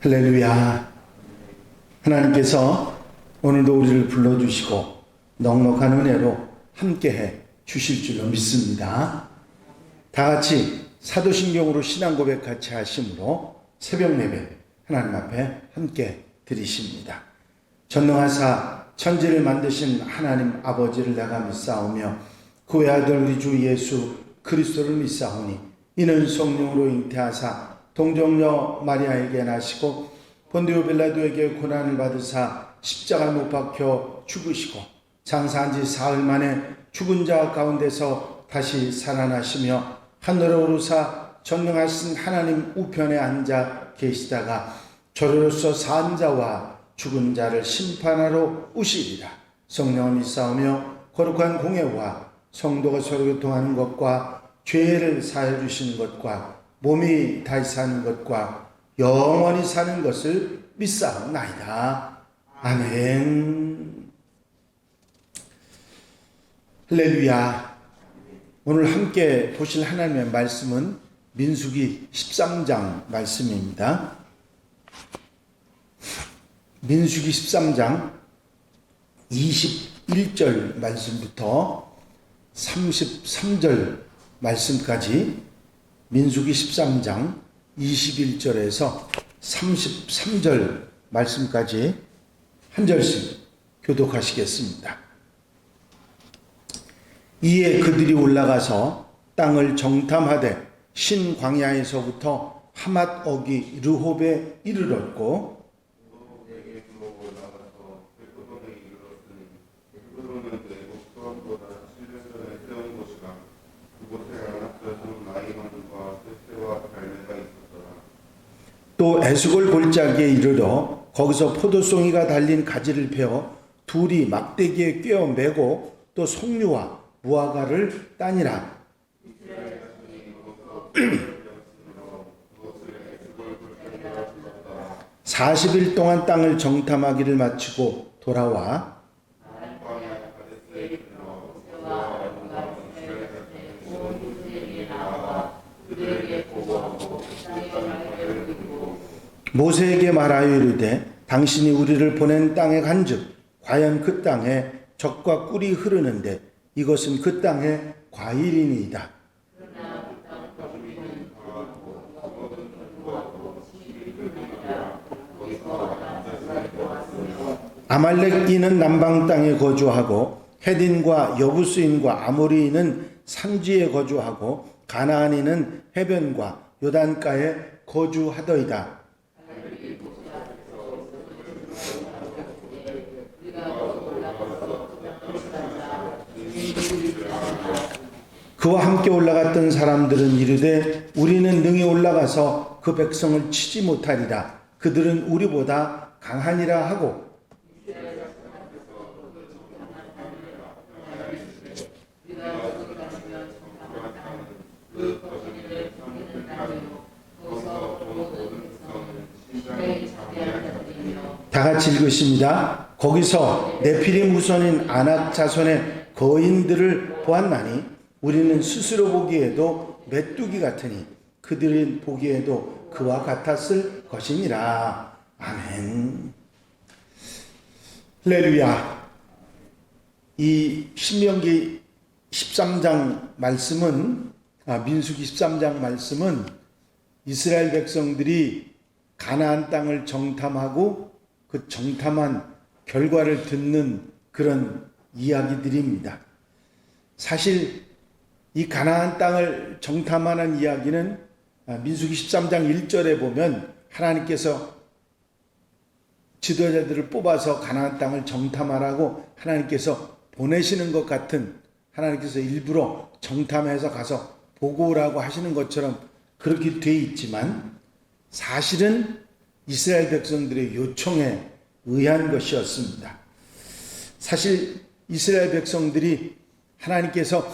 할렐루야. 하나님께서 오늘도 우리를 불러주시고 넉넉한 은혜로 함께해 주실 줄로 믿습니다. 다 같이 사도신경으로 신앙 고백 같이 하심으로 새벽 예배 하나님 앞에 함께 드리십니다. 전능하사 천지를 만드신 하나님 아버지를 내가 믿사오며 그 외아들 우리 주 예수 그리스도를 믿사오니 이는 성령으로 잉태하사 동정녀 마리아에게 나시고 본디오 빌라도에게 고난을 받으사 십자가에 못 박혀 죽으시고 장사한 지 사흘 만에 죽은 자 가운데서 다시 살아나시며 하늘에 오르사 전능하신 하나님 우편에 앉아 계시다가 저로서 산 자와 죽은 자를 심판하러 오시리라. 성령을 믿사오며 거룩한 공예와 성도가 서로 교통하는 것과 죄를 사해 주시는 것과 몸이 다시 사는 것과 영원히 사는 것을 믿사옵나이다. 아멘. 할렐루야. 오늘 함께 보실 하나님의 말씀은 민수기 13장 말씀입니다. 민수기 13장 21절 말씀부터 33절 말씀까지 민수기 13장 21절에서 33절 말씀까지 한 절씩 교독하시겠습니다. 이에 그들이 올라가서 땅을 정탐하되 신광야에서부터 하맛 어기 르홉에 이르렀고 또 에스골 골짜기에 이르러 거기서 포도송이가 달린 가지를 베어 둘이 막대기에 꿰어 매고 또 석류와 무화과를 따니라. (40일) 동안 땅을 정탐하기를 마치고 돌아와 모세에게 말하여 이르되 당신이 우리를 보낸 땅에 간즉 과연 그 땅에 젖과 꿀이 흐르는데 이것은 그 땅의 과일이니이다. 아말렉인은 남방 땅에 거주하고 헤딘과 여부스인과 아모리인은 산지에 거주하고 가나안인은 해변과 요단가에 거주하더이다. 그와 함께 올라갔던 사람들은 이르되 우리는 능히 올라가서 그 백성을 치지 못하리라. 그들은 우리보다 강하니라 하고 다 같이 읽으십니다. 거기서 네피림 후손인 아낙 자손의 거인들을 보았나니 우리는 스스로 보기에도 메뚜기 같으니 그들이 보기에도 그와 같았을 것이니라. 아멘. 할렐루야. 이 신명기 13장 말씀은 민수기 13장 말씀은 이스라엘 백성들이 가나안 땅을 정탐하고 그 정탐한 결과를 듣는 그런 이야기들입니다. 사실 이 가나안 땅을 정탐하는 이야기는 민수기 13장 1절에 보면 하나님께서 지도자들을 뽑아서 가나안 땅을 정탐하라고 하나님께서 보내시는 것 같은, 하나님께서 일부러 정탐해서 가서 보고 오라고 하시는 것처럼 그렇게 돼 있지만 사실은 이스라엘 백성들의 요청에 의한 것이었습니다. 사실 이스라엘 백성들이 하나님께서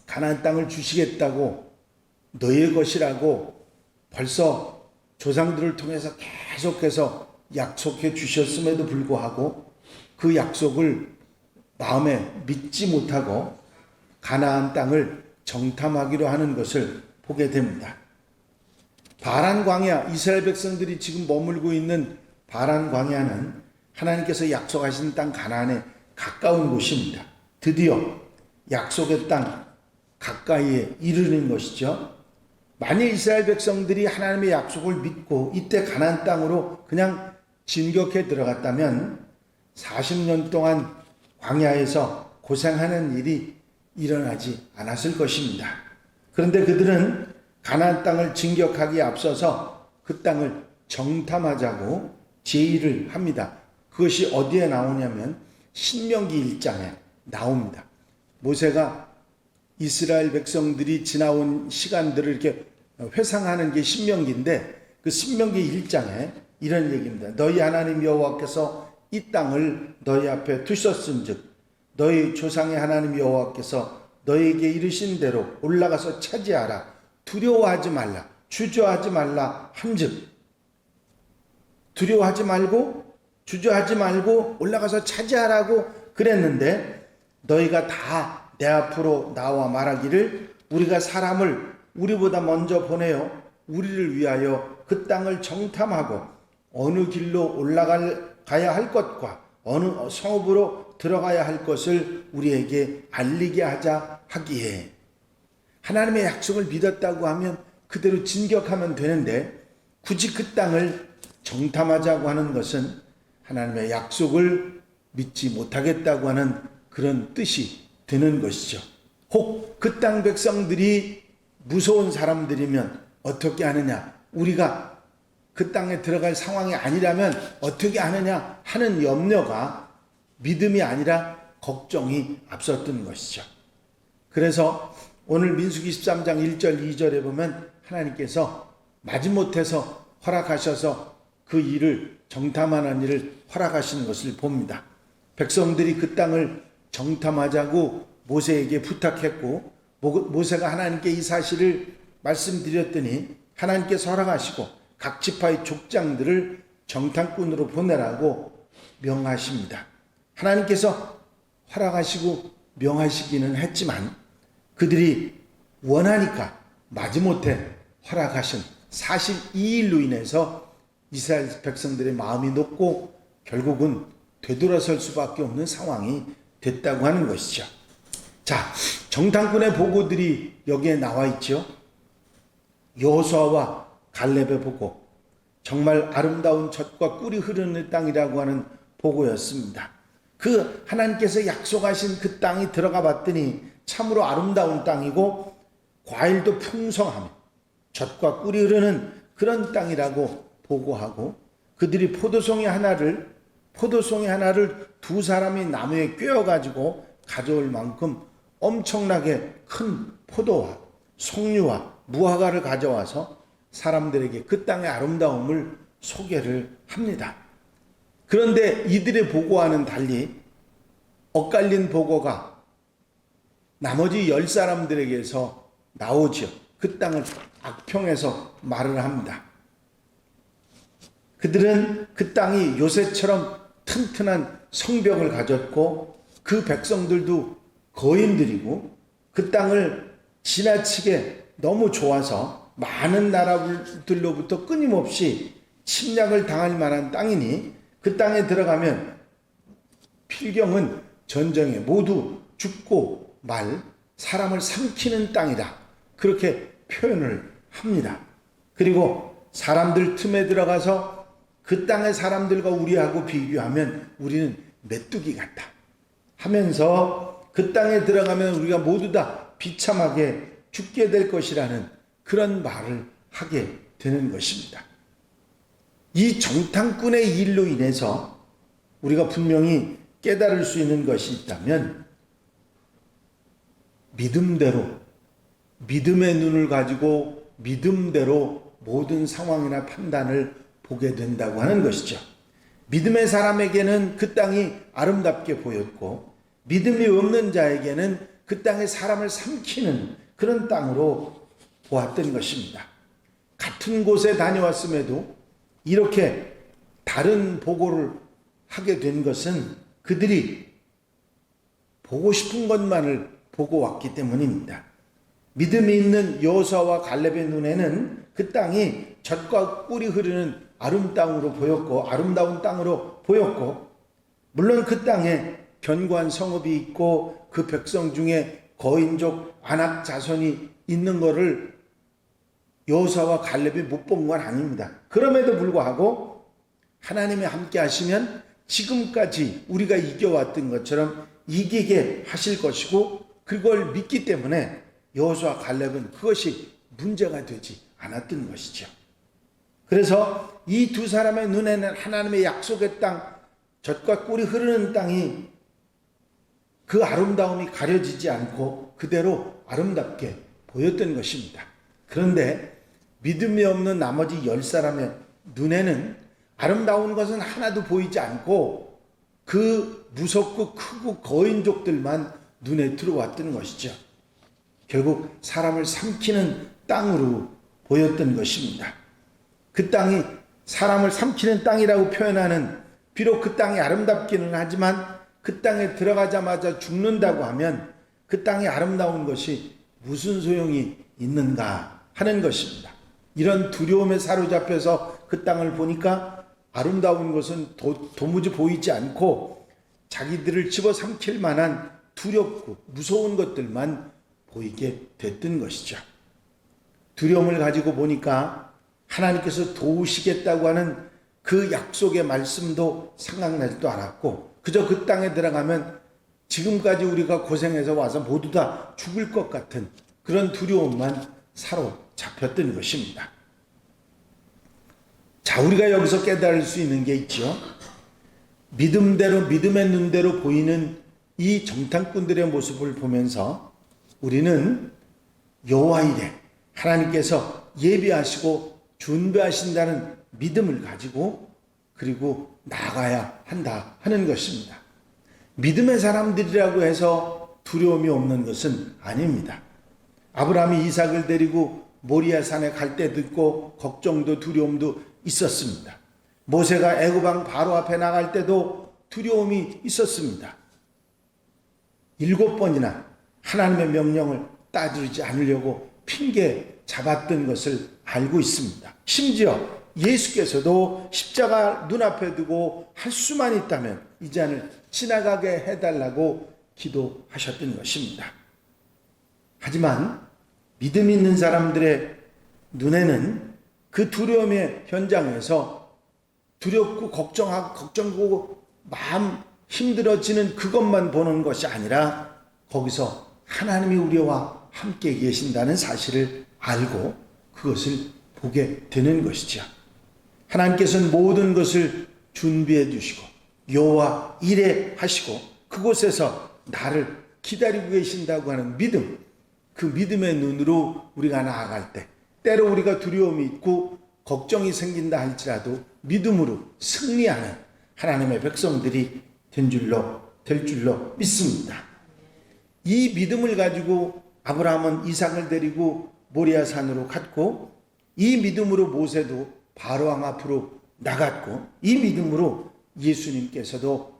가나안 땅을 주시겠다고 너희의 것이라고 벌써 조상들을 통해서 계속해서 약속해 주셨음에도 불구하고 그 약속을 마음에 믿지 못하고 가나안 땅을 정탐하기로 하는 것을 보게 됩니다. 바란 광야, 이스라엘 백성들이 지금 머물고 있는 바란 광야는 하나님께서 약속하신 땅 가나안에 가까운 곳입니다. 드디어 약속의 땅 가까이에 이르는 것이죠. 만일 이스라엘 백성들이 하나님의 약속을 믿고 이때 가나안 땅으로 그냥 진격해 들어갔다면 40년 동안 광야에서 고생하는 일이 일어나지 않았을 것입니다. 그런데 그들은 가나안 땅을 진격하기에 앞서서 그 땅을 정탐하자고 제의를 합니다. 그것이 어디에 나오냐면 신명기 1장에 나옵니다. 모세가 이스라엘 백성들이 지나온 시간들을 이렇게 회상하는 게 신명기인데 그 신명기 1장에 이런 얘기입니다. 너희 하나님 여호와께서 이 땅을 너희 앞에 두셨은즉 너희 조상의 하나님 여호와께서 너희에게 이르신 대로 올라가서 차지하라. 두려워하지 말라. 주저하지 말라. 한즉 두려워하지 말고 주저하지 말고 올라가서 차지하라고 그랬는데 너희가 다 내 앞으로 나와 말하기를 우리가 사람을 우리보다 먼저 보내어 우리를 위하여 그 땅을 정탐하고 어느 길로 올라가야 할 것과 어느 성읍으로 들어가야 할 것을 우리에게 알리게 하자 하기에 하나님의 약속을 믿었다고 하면 그대로 진격하면 되는데 굳이 그 땅을 정탐하자고 하는 것은 하나님의 약속을 믿지 못하겠다고 하는 그런 뜻이 드는 것이죠. 혹 그 땅 백성들이 무서운 사람들이면 어떻게 하느냐, 우리가 그 땅에 들어갈 상황이 아니라면 어떻게 하느냐 하는 염려가 믿음이 아니라 걱정이 앞섰던 것이죠. 그래서 오늘 민수기 13장 1절 2절에 보면 하나님께서 마지못해서 허락하셔서 그 일을 정탐하는 일을 허락하시는 것을 봅니다. 백성들이 그 땅을 정탐하자고 모세에게 부탁했고 모세가 하나님께 이 사실을 말씀드렸더니 하나님께서 허락하시고 각 지파의 족장들을 정탐꾼으로 보내라고 명하십니다. 하나님께서 허락하시고 명하시기는 했지만 그들이 원하니까 마지못해 허락하신 사실 이 일로 인해서 이스라엘 백성들의 마음이 높고 결국은 되돌아설 수밖에 없는 상황이 됐다고 하는 것이죠. 자, 정탐꾼의 보고들이 여기에 나와 있죠. 여호수아와 갈렙의 보고, 정말 아름다운 젖과 꿀이 흐르는 땅이라고 하는 보고였습니다. 그 하나님께서 약속하신 그 땅이 들어가 봤더니 참으로 아름다운 땅이고 과일도 풍성하며 젖과 꿀이 흐르는 그런 땅이라고 보고하고, 그들이 포도송이 하나를 두 사람이 나무에 꿰어가지고 가져올 만큼 엄청나게 큰 포도와 송유와 무화과를 가져와서 사람들에게 그 땅의 아름다움을 소개를 합니다. 그런데 이들의 보고와는 달리 엇갈린 보고가 나머지 10사람들에게서 나오죠. 그 땅을 악평해서 말을 합니다. 그들은 그 땅이 요새처럼 튼튼한 성벽을 가졌고 그 백성들도 거인들이고 그 땅을 지나치게 너무 좋아서 많은 나라들로부터 끊임없이 침략을 당할 만한 땅이니 그 땅에 들어가면 필경은 전쟁에 모두 죽고 말 사람을 삼키는 땅이다. 그렇게 표현을 합니다. 그리고 사람들 틈에 들어가서 그 땅의 사람들과 우리하고 비교하면 우리는 메뚜기 같다 하면서 그 땅에 들어가면 우리가 모두 다 비참하게 죽게 될 것이라는 그런 말을 하게 되는 것입니다. 이 정탐꾼의 일로 인해서 우리가 분명히 깨달을 수 있는 것이 있다면 믿음대로, 믿음의 눈을 가지고 믿음대로 모든 상황이나 판단을 보게 된다고 하는 것이죠. 믿음의 사람에게는 그 땅이 아름답게 보였고 믿음이 없는 자에게는 그 땅에 사람을 삼키는 그런 땅으로 보았던 것입니다. 같은 곳에 다녀왔음에도 이렇게 다른 보고를 하게 된 것은 그들이 보고 싶은 것만을 보고 왔기 때문입니다. 믿음이 있는 여호수아와 갈렙의 눈에는 그 땅이 젖과 꿀이 흐르는 아름다운 땅으로 보였고, 물론 그 땅에 견고한 성읍이 있고 그 백성 중에 거인족 아낙 자손이 있는 것을 여호수아와 갈렙이 못 본 건 아닙니다. 그럼에도 불구하고 하나님이 함께 하시면 지금까지 우리가 이겨왔던 것처럼 이기게 하실 것이고, 그걸 믿기 때문에 여호수아 갈렙은 그것이 문제가 되지 않았던 것이죠. 그래서 이 두 사람의 눈에는 하나님의 약속의 땅, 젖과 꿀이 흐르는 땅이 그 아름다움이 가려지지 않고 그대로 아름답게 보였던 것입니다. 그런데 믿음이 없는 나머지 10사람의 눈에는 아름다운 것은 하나도 보이지 않고 그 무섭고 크고 거인족들만 눈에 들어왔던 것이죠. 결국 사람을 삼키는 땅으로 보였던 것입니다. 그 땅이 사람을 삼키는 땅이라고 표현하는, 비록 그 땅이 아름답기는 하지만 그 땅에 들어가자마자 죽는다고 하면 그 땅이 아름다운 것이 무슨 소용이 있는가 하는 것입니다. 이런 두려움에 사로잡혀서 그 땅을 보니까 아름다운 것은 도무지 보이지 않고 자기들을 집어삼킬 만한 두렵고 무서운 것들만 보이게 됐던 것이죠. 두려움을 가지고 보니까 하나님께서 도우시겠다고 하는 그 약속의 말씀도 생각나지도 않았고, 그저 그 땅에 들어가면 지금까지 우리가 고생해서 와서 모두 다 죽을 것 같은 그런 두려움만 사로잡혔던 것입니다. 자, 우리가 여기서 깨달을 수 있는 게 있죠. 믿음대로, 믿음의 눈대로 보이는 이 정탐꾼들의 모습을 보면서 우리는 여호와 이레, 하나님께서 예비하시고 준비하신다는 믿음을 가지고 그리고 나가야 한다 하는 것입니다. 믿음의 사람들이라고 해서 두려움이 없는 것은 아닙니다. 아브라함이 이삭을 데리고 모리아 산에 갈 때도 있고 걱정도 두려움도 있었습니다. 모세가 애굽 왕 바로 앞에 나갈 때도 두려움이 있었습니다. 7번이나 하나님의 명령을 따르지 않으려고 핑계 잡았던 것을 알고 있습니다. 심지어 예수께서도 십자가 눈앞에 두고 할 수만 있다면 이 잔을 지나가게 해달라고 기도하셨던 것입니다. 하지만 믿음 있는 사람들의 눈에는 그 두려움의 현장에서 두렵고 걱정하고 마음 힘들어지는 그것만 보는 것이 아니라 거기서 하나님이 우리와 함께 계신다는 사실을 알고 그것을 보게 되는 것이죠. 하나님께서는 모든 것을 준비해 주시고 여호와 이레 하시고 그곳에서 나를 기다리고 계신다고 하는 믿음, 그 믿음의 눈으로 우리가 나아갈 때 때로 우리가 두려움이 있고 걱정이 생긴다 할지라도 믿음으로 승리하는 하나님의 백성들이 될 줄로 믿습니다. 이 믿음을 가지고 아브라함은 이삭을 데리고 모리아 산으로 갔고, 이 믿음으로 모세도 바로왕 앞으로 나갔고, 이 믿음으로 예수님께서도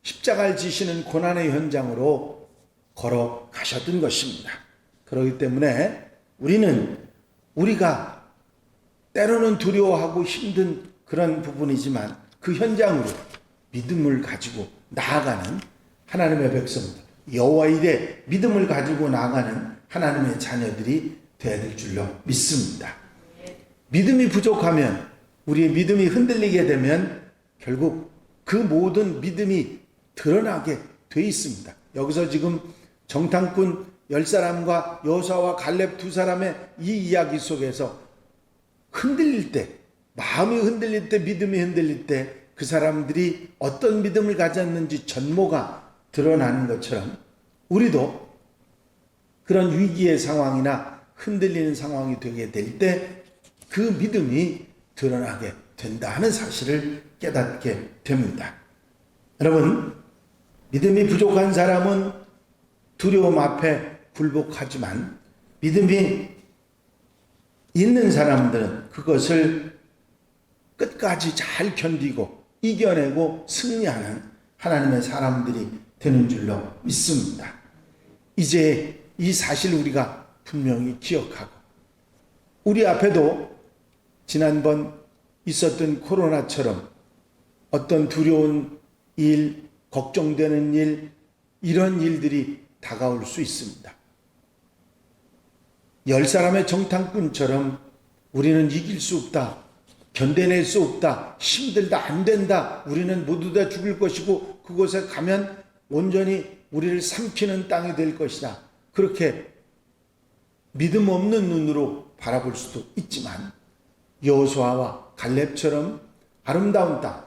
십자가를 지시는 고난의 현장으로 걸어가셨던 것입니다. 그렇기 때문에 우리가 때로는 두려워하고 힘든 그런 부분이지만 그 현장으로 믿음을 가지고 나아가는 하나님의 백성들, 여호와 이레 믿음을 가지고 나아가는 하나님의 자녀들이 되어야 될 줄로 믿습니다. 믿음이 부족하면, 우리의 믿음이 흔들리게 되면 결국 그 모든 믿음이 드러나게 돼 있습니다. 여기서 지금 정탐꾼 10사람과 여호수아와 갈렙 2사람의 이 이야기 속에서 흔들릴 때, 마음이 흔들릴 때, 믿음이 흔들릴 때 그 사람들이 어떤 믿음을 가졌는지 전모가 드러나는 것처럼 우리도 그런 위기의 상황이나 흔들리는 상황이 되게 될 때 그 믿음이 드러나게 된다 하는 사실을 깨닫게 됩니다. 여러분, 믿음이 부족한 사람은 두려움 앞에 굴복하지만 믿음이 있는 사람들은 그것을 끝까지 잘 견디고 이겨내고 승리하는 하나님의 사람들이 되는 줄로 믿습니다. 이제 이 사실 우리가 분명히 기억하고, 우리 앞에도 지난번 있었던 코로나처럼 어떤 두려운 일, 걱정되는 일, 이런 일들이 다가올 수 있습니다. 10사람의 정탐꾼처럼 우리는 이길 수 없다, 견뎌낼 수 없다, 힘들다, 안 된다, 우리는 모두 다 죽을 것이고 그곳에 가면 온전히 우리를 삼키는 땅이 될 것이다, 그렇게 믿음 없는 눈으로 바라볼 수도 있지만, 여호수아와 갈렙처럼 아름다운 땅,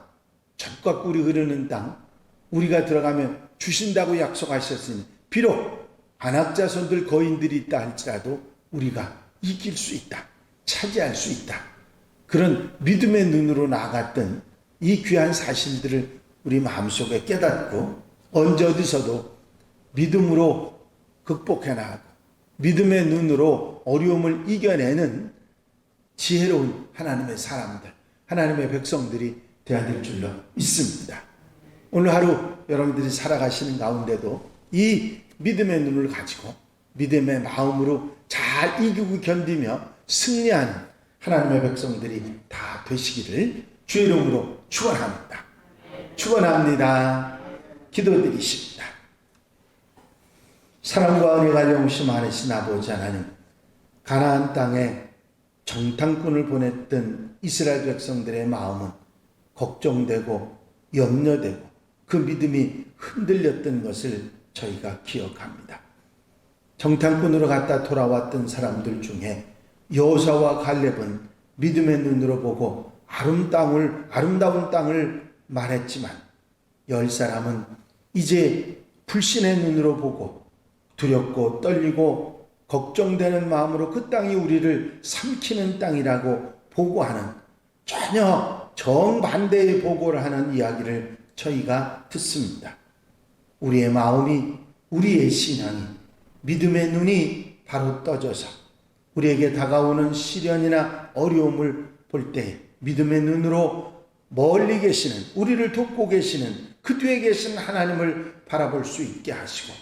젖과 꿀이 흐르는 땅, 우리가 들어가면 주신다고 약속하셨으니 비록 안악자손들 거인들이 있다 할지라도 우리가 이길 수 있다, 차지할 수 있다, 그런 믿음의 눈으로 나아갔던 이 귀한 사실들을 우리 마음속에 깨닫고 언제 어디서도 믿음으로 극복해 나가고 믿음의 눈으로 어려움을 이겨내는 지혜로운 하나님의 사람들, 하나님의 백성들이 되어야 될 줄로 믿습니다. 오늘 하루 여러분들이 살아가시는 가운데도 이 믿음의 눈을 가지고 믿음의 마음으로 잘 이기고 견디며 승리하는 하나님의 백성들이 다 되시기를 주의 이름으로 축원합니다. 축원합니다. 기도드리십니다. 사랑과 은혜가 영시 많으신 아버지 하나님, 가나안 땅에 정탐꾼을 보냈던 이스라엘 백성들의 마음은 걱정되고 염려되고 그 믿음이 흔들렸던 것을 저희가 기억합니다. 정탐꾼으로 갔다 돌아왔던 사람들 중에 여호수아와 갈렙은 믿음의 눈으로 보고 아름다운 땅을 말했지만, 10사람은 이제 불신의 눈으로 보고 두렵고 떨리고 걱정되는 마음으로 그 땅이 우리를 삼키는 땅이라고 보고하는, 전혀 정반대의 보고를 하는 이야기를 저희가 듣습니다. 우리의 마음이, 우리의 신앙이, 믿음의 눈이 바로 떠져서 우리에게 다가오는 시련이나 어려움을 볼 때 믿음의 눈으로 멀리 계시는, 우리를 돕고 계시는 그 뒤에 계신 하나님을 바라볼 수 있게 하시고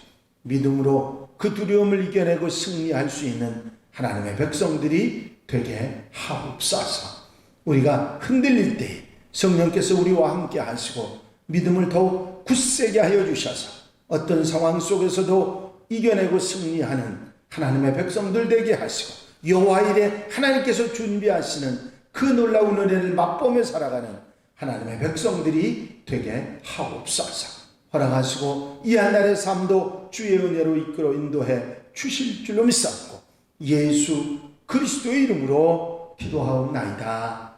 믿음으로 그 두려움을 이겨내고 승리할 수 있는 하나님의 백성들이 되게 하옵소서. 우리가 흔들릴 때 성령께서 우리와 함께 하시고 믿음을 더욱 굳세게 하여 주셔서 어떤 상황 속에서도 이겨내고 승리하는 하나님의 백성들 되게 하시고, 여호와 일에 하나님께서 준비하시는 그 놀라운 은혜를 맛보며 살아가는 하나님의 백성들이 되게 하옵소서. 허락하시고 이 한 날의 삶도 주의 은혜로 이끌어 인도해 주실 줄로 믿사옵고 예수 그리스도의 이름으로 기도하옵나이다.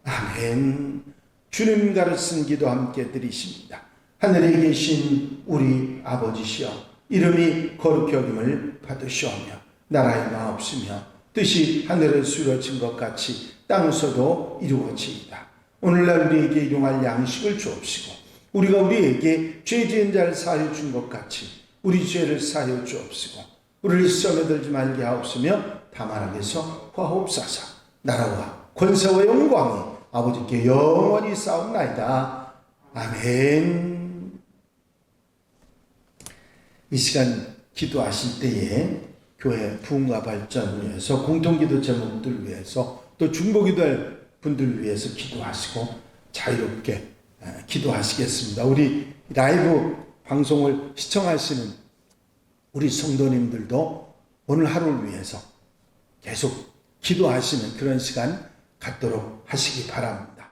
아멘. 주님 가르친 기도 함께 드리십니다. 하늘에 계신 우리 아버지시여, 이름이 거룩히 여김을 받으시오며 나라의 마옵시며 뜻이 하늘에서 이루어진 것 같이 땅에서도 이루어지이다. 오늘날 우리에게 일용할 양식을 주옵시고 우리가 우리에게 죄 지은 자를 사하여 준 것 같이 우리 죄를 사하여 주옵시고 우리를 시험에 들지 말게 하옵시며 다만 악에서 구하옵소서. 나라와 권세와 영광이 아버지께 영원히 싸움나이다. 아멘. 이 시간 기도하실 때에 교회 부흥과 발전을 위해서, 공통기도 제목들 위해서, 또 중보기도할 분들 위해서 기도하시고 자유롭게 기도하시겠습니다. 우리 라이브 방송을 시청하시는 우리 성도님들도 오늘 하루를 위해서 계속 기도하시는 그런 시간 갖도록 하시기 바랍니다.